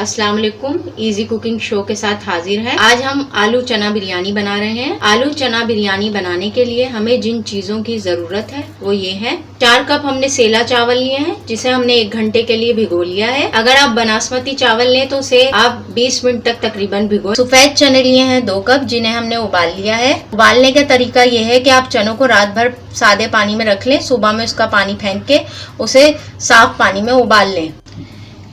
अस्सलाम वालेकुम। Easy cooking show के साथ हाजिर है। आज हम आलू चना बिरयानी बना रहे हैं। आलू चना बिरयानी बनाने के लिए हमें जिन चीजों की जरूरत है वो ये है। 4 कप हमने सेला चावल लिए हैं जिसे हमने 1 घंटे के लिए भिगो लिया है। अगर आप बासमती चावल लें तो उसे आप 20 मिनट तक तकरीबन भिगो। सफेद चने लिए हैं 2 कप जिन्हें हमने उबाल लिया है। उबालने का तरीका ये है कि आप चनों को रात भर सादे पानी में रख लें, सुबह में उसका पानी फेंक के उसे साफ पानी में उबाल लें।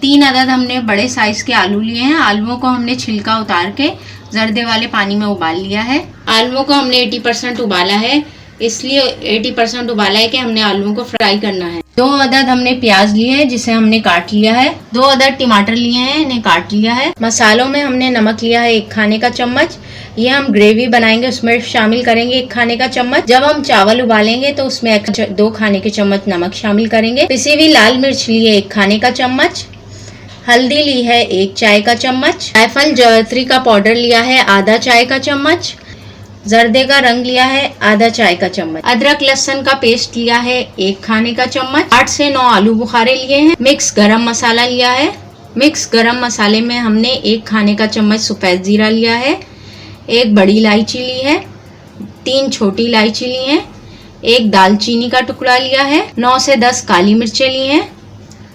3 अदद हमने बड़े साइज के आलू लिए हैं। आलूओं को हमने छिलका उतार के जर्दे वाले पानी में उबाल लिया है। आलूओं को हमने 80% उबाला है, इसलिए 80% उबाला है कि हमने आलूओं को फ्राई करना है। 2 अदद हमने प्याज लिए हैं जिसे हमने काट लिया है। 2 अदद टमाटर लिए हैं, इन्हें काट लिया है। मसालों में हमने नमक लिया है 1 खाने का चम्मच। ये हम ग्रेवी बनाएंगे उसमें शामिल करेंगे 1 खाने का चम्मच। जब हम चावल उबालेंगे तो उसमें 2 खाने के चम्मच नमक शामिल करेंगे। पिसी हुई लाल मिर्च ली है 1 खाने का चम्मच। हल्दी ली है 1 चाय का चम्मच। जायफल जावित्री का पाउडर लिया है आधा चाय का चम्मच। जर्दे का रंग लिया है आधा चाय का चम्मच। अदरक लहसुन का पेस्ट लिया है 1 खाने का चम्मच। 8 से 9 आलू बुखारे लिए हैं। मिक्स गरम मसाला लिया है। मिक्स गरम मसाले में हमने 1 खाने का चम्मच सफेद जीरा लिया है। 1 बड़ी इलायची ली है। 3 छोटी इलायची ली है। 1 दालचीनी का टुकड़ा लिया है। 9 से 10 काली मिर्चें ली हैं।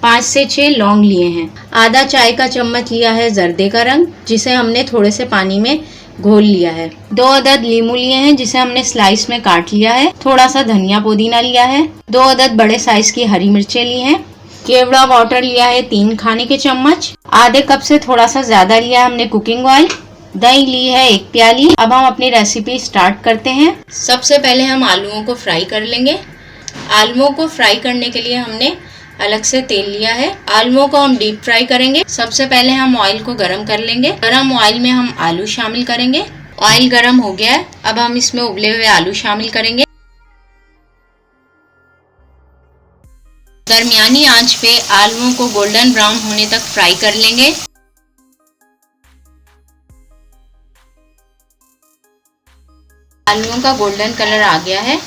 5 से 6 लौंग लिए हैं। आधा चाय का चम्मच लिया है जर्दे का रंग जिसे हमने थोड़े से पानी में घोल लिया है। 2 अदद लीमू लिए हैं जिसे हमने स्लाइस में काट लिया है। थोड़ा सा धनिया पुदीना लिया है। 2 अदद बड़े साइज की हरी मिर्चें ली हैं। केवड़ा वाटर लिया है 3 खाने के चम्मच। आधे कप से थोड़ा सा ज्यादा लिया है हमने कुकिंग ऑयल। दही ली है 1 प्याली। अब हम अपनी रेसिपी स्टार्ट करते हैं। सबसे पहले हम आलूओं को फ्राई कर लेंगे। आलूओं को फ्राई करने के लिए हमने अलग से तेल लिया है। आलूओं को हम डीप फ्राई करेंगे। सबसे पहले हम ऑयल को गरम कर लेंगे। गरम ऑयल में हम आलू शामिल करेंगे। ऑयल गरम हो गया है, अब हम इसमें उबले हुए आलू शामिल करेंगे। दरमियानी आंच पे आलूओं को गोल्डन ब्राउन होने तक फ्राई कर लेंगे। आलूओं का गोल्डन कलर आ गया है,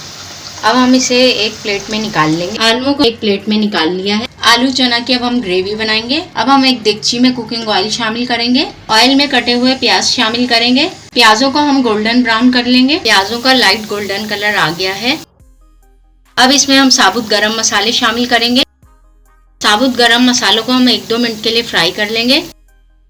अब हम इसे एक प्लेट में निकाल लेंगे। आलूओं को एक प्लेट में निकाल लिया है। आलू चना की अब हम ग्रेवी बनाएंगे। अब हम एक देगची में कुकिंग ऑयल शामिल करेंगे। ऑयल में कटे हुए प्याज शामिल करेंगे। प्याजों को हम गोल्डन ब्राउन कर लेंगे। प्याजों का लाइट गोल्डन कलर आ गया है। अब इसमें हम साबुत गरम मसाले शामिल करेंगे। साबुत गरम मसालों को हम 1-2 मिनट के लिए फ्राई कर लेंगे।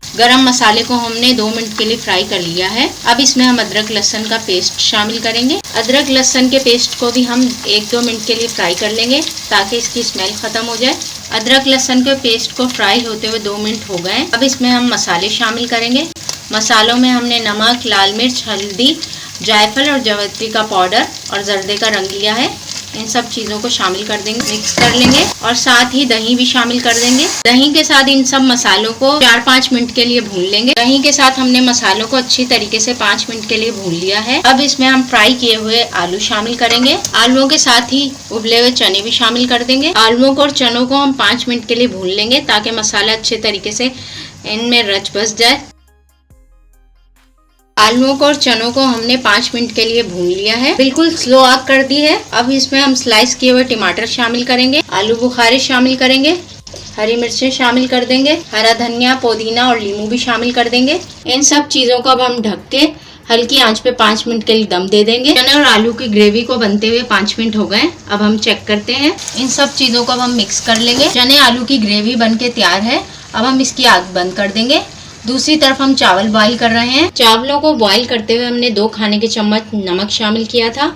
गरम मसाले को हमने 2 मिनट के लिए फ्राई कर लिया है। अब इसमें हम अदरक लहसुन का पेस्ट शामिल करेंगे। अदरक लहसुन के पेस्ट को भी हम 1-2 मिनट के लिए फ्राई कर लेंगे ताकि इसकी स्मेल खत्म हो जाए। अदरक लहसुन के पेस्ट को फ्राई होते हुए 2 मिनट हो गए। अब इसमें हम मसाले शामिल करेंगे। मसालों में हमने नमक, लाल मिर्च, हल्दी, जायफल और जावित्री का पाउडर और जर्दे का रंग लिया है। इन सब चीज़ों को शामिल कर देंगे, मिक्स कर लेंगे और साथ ही दही भी शामिल कर देंगे। दही के साथ इन सब मसालों को 4-5 मिनट के लिए भून लेंगे। दही के साथ हमने मसालों को अच्छी तरीके से 5 मिनट के लिए भून लिया है। अब इसमें हम फ्राई किए हुए आलू शामिल करेंगे। आलूओं के साथ ही उबले हुए चने भी शामिल कर देंगे। आलूओं को और चनों को हम 5 मिनट के लिए भून लेंगे ताकि मसाला अच्छे तरीके से इनमें रच बस जाए। आलूओं को और चनों को हमने 5 मिनट के लिए भून लिया है, बिल्कुल स्लो आग कर दी है। अब इसमें हम स्लाइस किए हुए टमाटर शामिल करेंगे। आलू बुखारे शामिल करेंगे। हरी मिर्चें शामिल कर देंगे। हरा धनिया, पुदीना और लीमू भी शामिल कर देंगे। इन सब चीजों को अब हम ढक के हल्की आंच पे 5 मिनट के लिए दम दे देंगे। चने और आलू की ग्रेवी को बनते हुए 5 मिनट हो गए। अब हम चेक करते हैं। इन सब चीजों को अब हम मिक्स कर लेंगे। चने आलू की ग्रेवी बन के तैयार है। अब हम इसकी आग बंद कर देंगे। दूसरी तरफ हम चावल बॉईल कर रहे हैं। चावलों को बॉईल करते हुए हमने 2 खाने के चम्मच नमक शामिल किया था।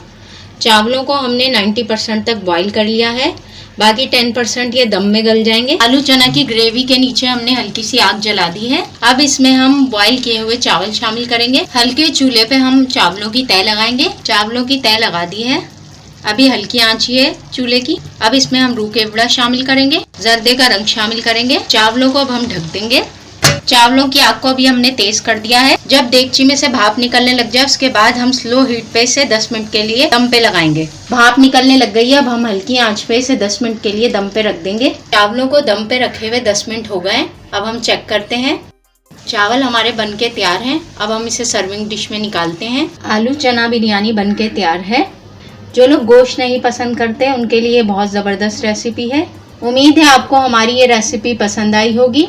चावलों को हमने 90% तक बॉईल कर लिया है, बाकी 10% ये दम में गल जाएंगे। आलू चना की ग्रेवी के नीचे हमने हल्की सी आग जला दी है। अब इसमें हम बॉईल किए हुए चावल शामिल करेंगे। हल्के चूल्हे पे हम चावलों की तय लगाएंगे। चावलों की तय लगा दी है, अभी हल्की आंच है चूल्हे की। अब इसमें हम रूह केवड़ा शामिल करेंगे। जर्दे का रंग शामिल करेंगे। चावलों को अब हम ढक देंगे। चावलों की आग को अभी हमने तेज कर दिया है। जब देगची में से भाप निकलने लग जाए उसके बाद हम स्लो हीट पे इसे 10 मिनट के लिए दम पे लगाएंगे। भाप निकलने लग गई है, अब हम हल्की आंच पे इसे 10 मिनट के लिए दम पे रख देंगे। चावलों को दम पे रखे हुए 10 मिनट हो गए। अब हम चेक करते हैं। चावल हमारे बनके तैयार हैं। अब हम इसे सर्विंग डिश में निकालते हैं। आलू चना बिरयानी बनके तैयार है। जो लोग गोश्त नहीं पसंद करते उनके लिए बहुत ज़बरदस्त रेसिपी है। उम्मीद है आपको हमारी ये रेसिपी पसंद आई होगी।